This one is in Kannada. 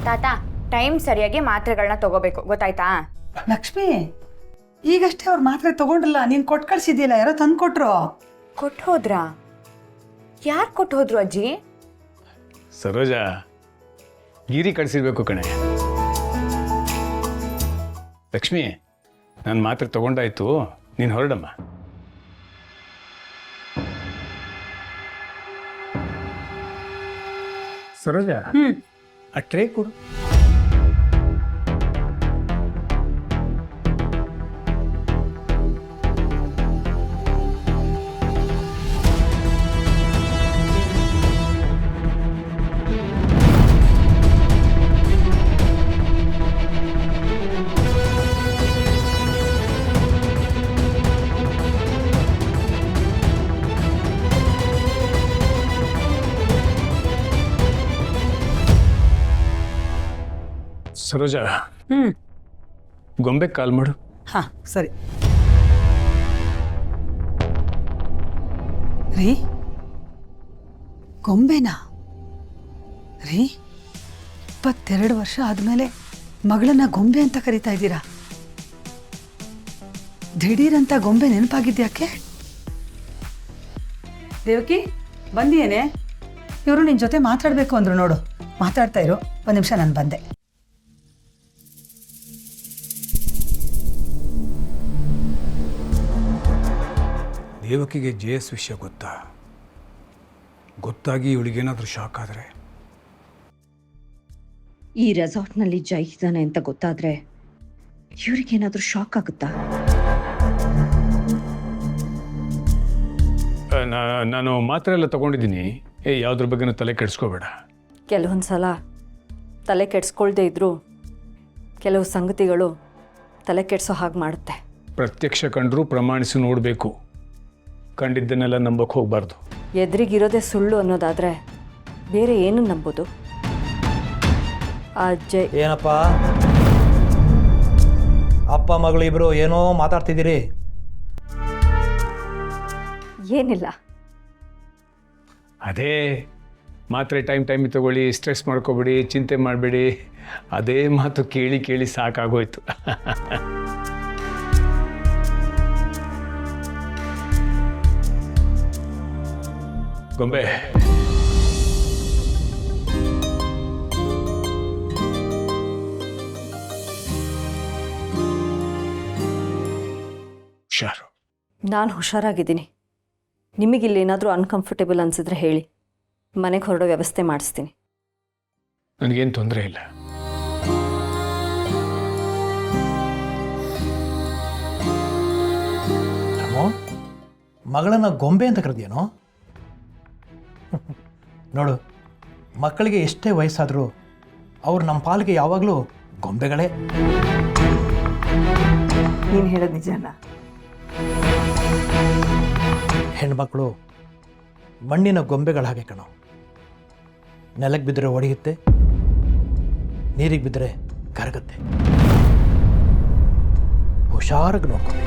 ತಾತ ಟೈಮ್ ಸರಿಯಾಗಿ ಮಾತ್ರೆಗಳನ್ನ ತಗೋಬೇಕು, ಗೊತ್ತಾಯ್ತಾ? ಲಕ್ಷ್ಮಿ, ಈಗಷ್ಟೇ ಅವ್ರು ಮಾತ್ರೆ ತಗೊಂಡ್ರಲ್ಲ, ನೀನು ಕೊಟ್ಟು ಕಳ್ಸಿದ್ಯಲ್ಲ, ಯಾರೋ ತಂದು ಕೊಟ್ರು. ಕೊಟ್ಟು ಹೋದ್ರಾ? ಯಾರು ಕೊಟ್ಟು ಹೋದ್ರು ಅಜ್ಜಿ? ಸರೋಜ, ಗೀರಿ ಕಳಿಸಿರ್ಬೇಕು ಕಣೆ. ಲಕ್ಷ್ಮಿ, ನಾನು ಮಾತ್ರೆ ತಗೊಂಡಾಯ್ತು, ನೀನು ಹೊರಡಮ್ಮ. ಸರೋಜ, ಆ ಟ್ರೇ ಕೊಡು. ಸರೋಜ, ಗೊಂಬೆ ಕಾಲ್ ಮಾಡು. ಹಾಂ ಸರಿ. ರೀ, ಗೊಂಬೆನಾ ರೀ? 22 ವರ್ಷ ಆದಮೇಲೆ ಮಗಳನ್ನ ಗೊಂಬೆ ಅಂತ ಕರಿತಾ ಇದ್ದೀರಾ? ದಿಢೀರಂತ ಗೊಂಬೆ ನೆನಪಾಗಿದ್ಯಾಕೆ? ದೇವಕಿ, ಬಂದಿಯೇನೆ? ಇವರು ನಿನ್ನ ಜೊತೆ ಮಾತಾಡಬೇಕು ಅಂದರು ನೋಡು. ಮಾತಾಡ್ತಾ ಇರು, ಒಂದು ನಿಮಿಷ, ನಾನು ಬಂದೆ. ದೇವಕಿಗೆ JS ವಿಷಯ ಗೊತ್ತಾಗಿ ಇವಳಿಗೇನಾದರೂ ಶಾಕ್ ಆದರೆ? ಈ ರೆಸಾರ್ಟ್ನಲ್ಲಿ ಜೈ ಇದ್ದಾನೆ ಅಂತ ಗೊತ್ತಾದ್ರೆ ಇವ್ರಿಗೇನಾದರೂ ಶಾಕ್ ಆಗುತ್ತಾ? ನಾನು ಮಾತ್ರೆ ಎಲ್ಲ ತಗೊಂಡಿದ್ದೀನಿ, ಯಾವುದ್ರ ಬಗ್ಗೆನೂ ತಲೆ ಕೆಡಿಸ್ಕೋಬೇಡ. ಕೆಲವೊಂದು ಸಲ ತಲೆ ಕೆಡಿಸ್ಕೊಳ್ದೇ ಇದ್ರೂ ಕೆಲವು ಸಂಗತಿಗಳು ತಲೆ ಕೆಡಿಸೋ ಹಾಗೆ ಮಾಡುತ್ತೆ. ಪ್ರತ್ಯಕ್ಷ ಕಂಡ್ರೂ ಪ್ರಮಾಣಿಸಿ ನೋಡಬೇಕು, ಕಂಡಿದ್ದನ್ನೆಲ್ಲ ನಂಬಕ್ಕೆ ಹೋಗಬಾರ್ದು. ಎದುರಿಗಿರೋದೇ ಸುಳ್ಳು ಅನ್ನೋದಾದರೆ ಬೇರೆ ಏನು ನಂಬೋದು? ಆ ಜೈ ಏನಪ್ಪ, ಅಪ್ಪ ಮಗಳು ಇಬ್ಬರು ಏನೋ ಮಾತಾಡ್ತಿದ್ದೀರಿ? ಏನಿಲ್ಲ. ಅದೇ ಮಾತ್ರೆ ಟೈಮ್ ತಗೊಳ್ಳಿ, ಸ್ಟ್ರೆಸ್ ಮಾಡ್ಕೋಬೇಡಿ, ಚಿಂತೆ ಮಾಡಬೇಡಿ, ಅದೇ ಮಾತು ಕೇಳಿ ಕೇಳಿ ಸಾಕಾಗೋಯ್ತು. ಗೊಂಬೆ, ಹುಷಾರು. ನಾನು ಹುಷಾರಾಗಿದ್ದೀನಿ. ನಿಮಗಿಲ್ಲೇನಾದರೂ ಅನ್ಕಂಫರ್ಟೇಬಲ್ ಅನಿಸಿದ್ರೆ ಹೇಳಿ, ಮನೆಗೆ ಹೊರಡೋ ವ್ಯವಸ್ಥೆ ಮಾಡಿಸ್ತೀನಿ. ನನಗೇನು ತೊಂದರೆ ಇಲ್ಲ. ಮಗಳನ್ನ ಗೊಂಬೆ ಅಂತ ಕರೆದೇನೋ? ನೋಡು, ಮಕ್ಕಳಿಗೆ ಎಷ್ಟೇ ವಯಸ್ಸಾದರೂ ಅವ್ರು ನಮ್ಮ ಪಾಲಿಗೆ ಯಾವಾಗಲೂ ಗೊಂಬೆಗಳೇ. ನೀನು ಹೇಳೋದು ನಿಜಾನ? ಹೆಣ್ಮಕ್ಳು ಮಣ್ಣಿನ ಗೊಂಬೆಗಳ ಹಾಗೆ ಕಣೋ. ನೆಲಕ್ಕೆ ಬಿದ್ದರೆ ಒಡೆಯುತ್ತೆ, ನೀರಿಗೆ ಬಿದ್ದರೆ ಕರಗುತ್ತೆ. ಹುಷಾರಾಗಿ ನೋಡ್ಕೊಂಡು.